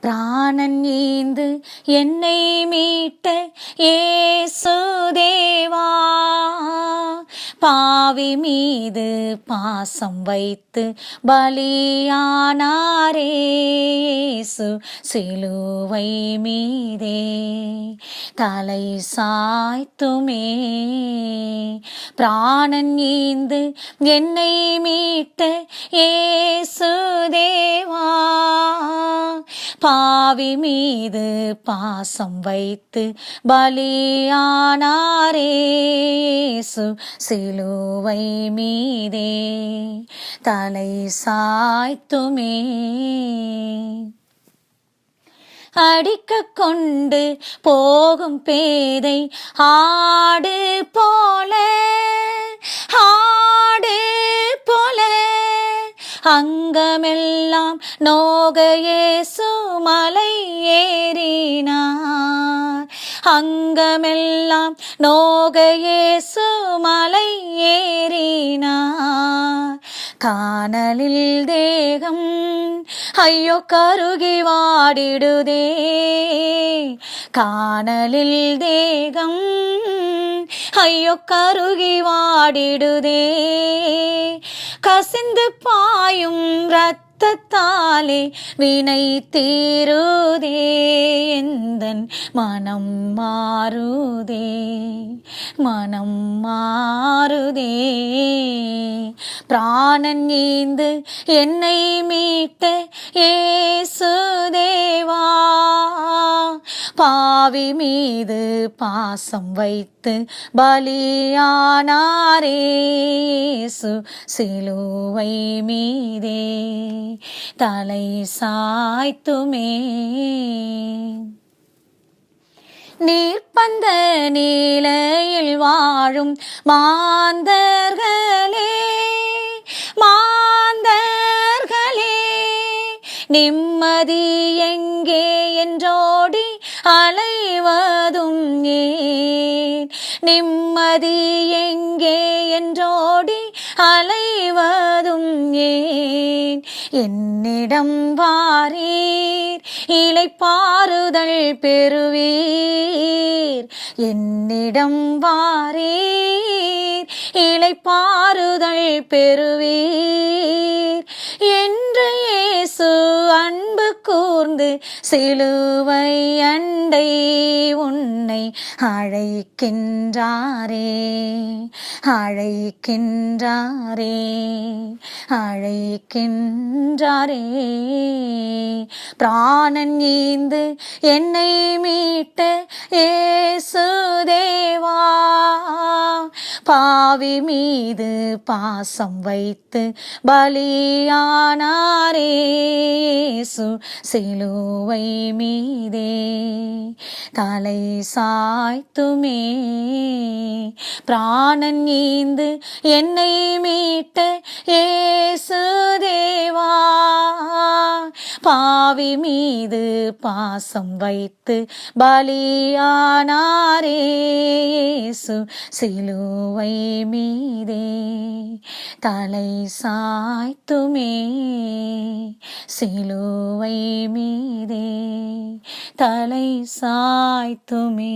பிராணன் ஈந்து என்னை மீட்ட இயேசு தேவா, பாவி மீது பாசம் வைத்து பலியானாரே இயேசு சிலுவை மீதே தலை சாய்த்துமே. பிராணன் ஈந்து என்னை மீட்ட இயேசு தேவா, பாவி மீது பாசம் வைத்து பலியானாரே இயேசு சிலுவை மீதே தலை சாய்த்துமே. அடிக்க கொண்டு போகும் பேதை ஆடு போல, ஆடு போல அங்கமெல்லாம் நோக இயேசு மலை ஏறினார். அங்கமெல்லாம் நோக இயேசு மலை ஏறினார். கானலில் தேகம் ஐயோ கருகி வாடிடுதே, கானலில் தேகம் ஐயோ கருகி வாடிடுதே. கசிந்து பாயும் இரத்தத்தாலே வினை தீருதே, எந்தன் மனம் மாறுதே, மனம் மாறுதே. பிராணன் ஈந்து என்னை மீட்ட இயேசு தேவா, பாவி மீது பாசம் வைத்து பலியானாரே இயேசு சிலுவை மீதே தலை சாய்த்துமே. நீர்ப்பந்த நீலையில் வாழும் மாந்தர்களே, மாந்தர்களே நிம்மதி எங்கே என்றோடி அலைவதும் ஏன், நிம்மதி எங்கே என்றோடி அலைவதும் ஏன். என்னிடம் வாரீர் இளைப்பாறுதல் பெறுவீர், என்னிடம் வாரீர் இளைப்பாறுதல் பெறுவீர் என்று இயேசு அன்பு கூர்ந்து சிலுவை அண்டை உன்னை அழைக்கின்றாரே, அழைக்கின்றாரே, அழைக்கின்றாரே. பிராணன் ஈந்து என்னை மீட்ட இயேசு தேவா, பாவி மீது பாசம் வைத்து பலியானாரே இயேசு சிலுவை மீதே தலை சாய்த்துமே. பிராணன் ஈந்து என்னை மீட்ட இயேசு தேவா, பாவி மீது பாசம் வைத்து பலியானாரே இயேசு சிலுவை மீதே தலை சாய்த்துமே, சிலுவை மீதே தலை சாய்த்துமே.